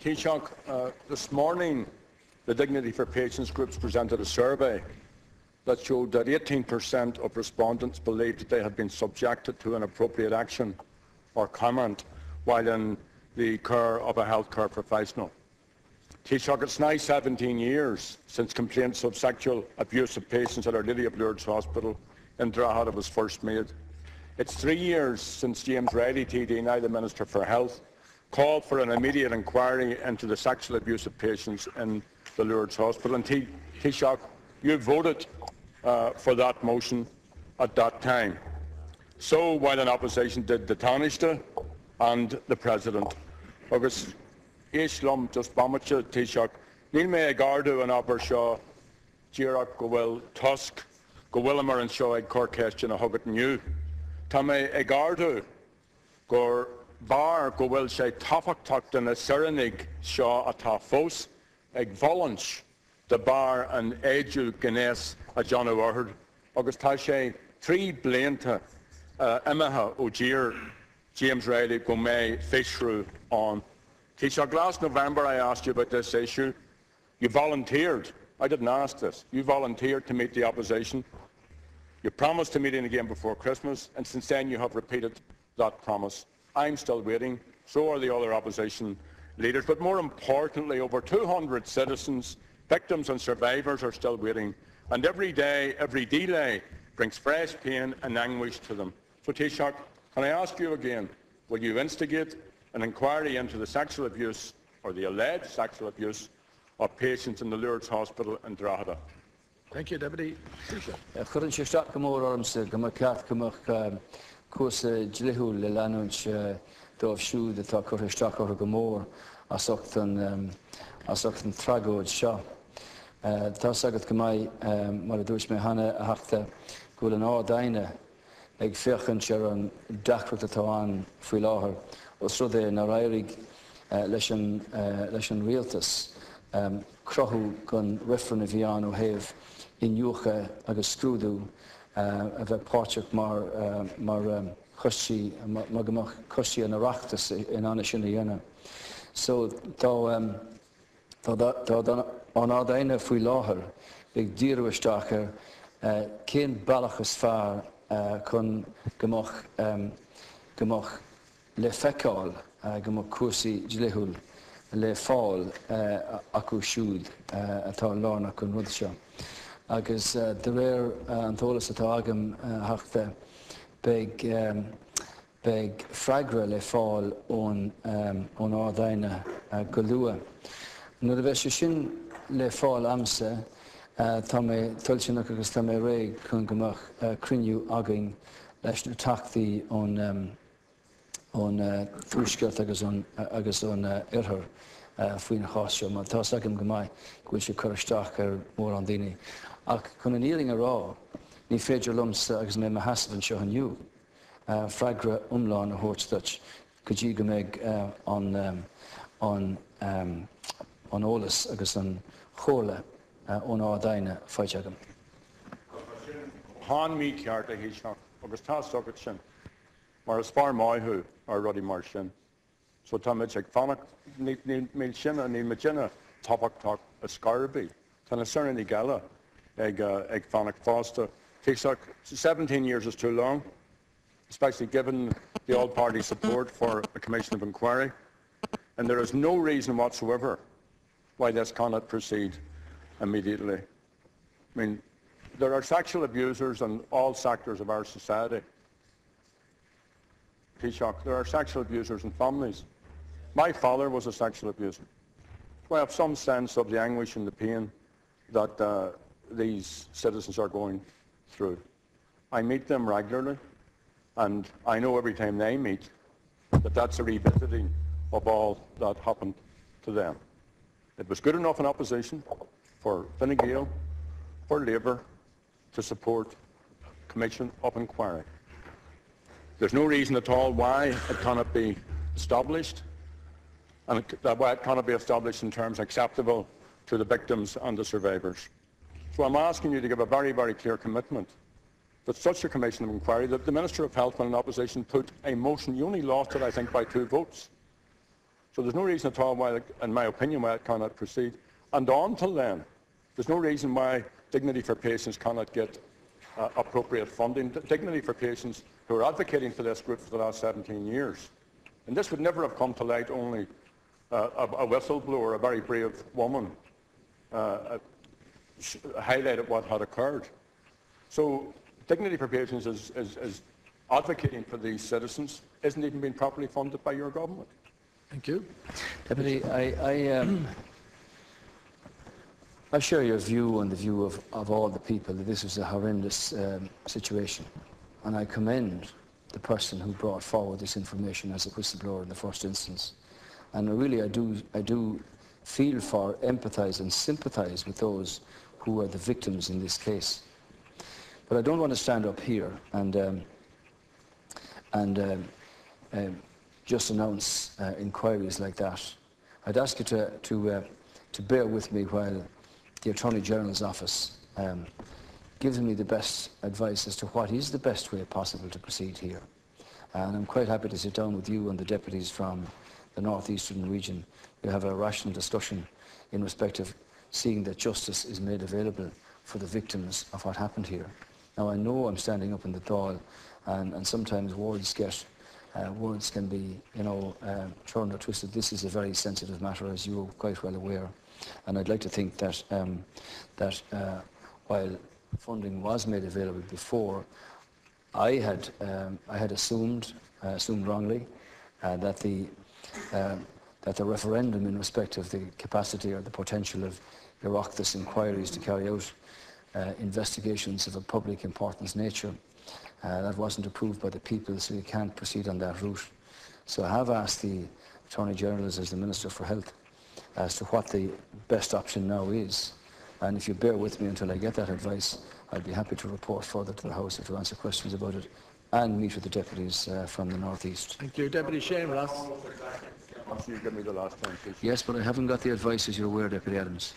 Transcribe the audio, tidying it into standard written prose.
Taoiseach, this morning the Dignity for Patients groups presented a survey that showed that 18% of respondents believed that they had been subjected to inappropriate action or comment while in the care of a healthcare professional. Taoiseach, it's now 17 years since complaints of sexual abuse of patients at our Lady of Lourdes Hospital in Drogheda was first made. It's 3 years since James Reilly, TD, now the Minister for Health, called for an immediate inquiry into the sexual abuse of patients in the Lourdes Hospital. And Taoiseach, you voted for that motion at that time. So while in opposition did the Taoiseach and the President. Agus Islam just Bamacha Taoiseach, Níl mé Gardu and Aber Shaw, Girach go bhfuil Tusk, go Willimer and Shaw ag Corkestion a Huggett New. Tá mé Gardu gur bar go bhfuil sé tafachtach in a Serenig Shaw a tá fós ag Volans the bar and Edu Gnes a John O'Wahard. Agus tá sé 3 blianta Imaha O'Gear James Reilly go mé fishru on. Taoiseach, last November I asked you about this issue. You volunteered. I didn't ask this. You volunteered to meet the opposition. You promised to meet in again before Christmas, and since then you have repeated that promise. I'm still waiting. So are the other opposition leaders. But more importantly, over 200 citizens, victims and survivors are still waiting. And every day, every delay brings fresh pain and anguish to them. So Taoiseach, can I ask you again, will you instigate an inquiry into the sexual abuse or the alleged sexual abuse of patients in the Lourdes Hospital in Drogheda? Thank you, Deputy Taoiseach. Churann sé isteach go mór ormsa go mar ceart gomach cuasa dlithúil le leanúint dómh siúd atá chuir isteach ortha go mór as ochtan tragóid seo. Tá sagad go maith mar a dúirt mé hana a heachta go bhfuil an daoine ag féachant ar an deachrat atá an faoi láthair os rud é na rairigh leis an rialtas crothú gon rifran a bhí an ó thaobh inniucha agus scrúdú a bheith páirteach mar chustí mar gomach chustí an oireachtas in anna sin a dhéanamh. So tá an daoine faoi láthair ag díreadh isteach ar cén bailachas fearr chun gomach le feiceáil gomach cuasaí dlithúil le fáil acu siúd atá lánach chun rud seo. Agus de réir an tólas atá agam heachta beag freigra le fáil ón ádaine go luath. Nuair a bheith sé sin le fáil amsa, tá mé tuilteanach agus tá mé réig chun gomach cruinniú againn leis na teachtaí ón thuaisceart agus ón iarthar faoin na cháiste. Má tá agam go maith go bhfuil sé chur isteach ar mór an daoine. Ach chun an íling ará, ní féidir lumsa agus mé hasamh seo aniu. Freigra umláin a thuairt go dtí go mbeidh an ólas agus an chomhla ón ádaine fáilte agam. Hán mí ceart a Taoiseach agus tá sogad sin mar is fearr maithú ar rudí mar sin. So tá muid ag fanacht níl sin a níl muid sinna tapachtach a scarbí. Tá na Serenig gaile ag fanacht fásta. Taoiseach, 17 years is too long, especially given the all-party support for a commission of inquiry, and there is no reason whatsoever why this cannot proceed immediately. I mean, there are sexual abusers in all sectors of our society. Taoiseach, there are sexual abusers in families. My father was a sexual abuser. So I have some sense of the anguish and the pain that these citizens are going through. I meet them regularly, and I know every time they meet that that's a revisiting of all that happened to them. It was good enough in opposition for Fine Gael, for Labour, to support a commission of inquiry. There's no reason at all why it cannot be established, and why it cannot be established in terms acceptable to the victims and the survivors. So I'm asking you to give a very, very clear commitment that such a commission of inquiry, that the Minister of Health, when in opposition, put a motion. You only lost it, I think, by 2 votes. So there's no reason at all why, in my opinion, why it cannot proceed. And until then, there's no reason why Dignity for Patients cannot get appropriate funding. Dignity for Patients, who are advocating for this group for the last 17 years. And this would never have come to light, only a whistleblower, a very brave woman, highlighted what had occurred. So Dignity for Patients is advocating for these citizens, isn't even being properly funded by your government. Thank you. Deputy, I share your view and the view of all the people that this was a horrendous situation, and I commend the person who brought forward this information as a whistleblower in the first instance. And really, I do feel for, empathise and sympathise with those who are the victims in this case. But I don't want to stand up here and just announce inquiries like that. I'd ask you to bear with me while the Attorney General's office gives me the best advice as to what is the best way possible to proceed here. And I'm quite happy to sit down with you and the deputies from the northeastern region. We'll have a rational discussion in respect of seeing that justice is made available for the victims of what happened here. Now, I know I'm standing up in the Dáil, and sometimes words can be, turned or twisted. This is a very sensitive matter, as you're quite well aware. And I'd like to think that while funding was made available before, I had assumed wrongly, that the referendum in respect of the capacity or the potential of Oireachtas inquiries to carry out investigations of a public importance nature, that wasn't approved by the people, so you can't proceed on that route. So I have asked the Attorney General, as the Minister for Health, as to what the best option now is. And if you bear with me until I get that advice, I'd be happy to report further to the House or to answer questions about it and meet with the deputies from the North East. Thank you. Deputy Shane Ross. You give me the last time, please. Yes, but I haven't got the advice, as you're aware, Deputy Adams.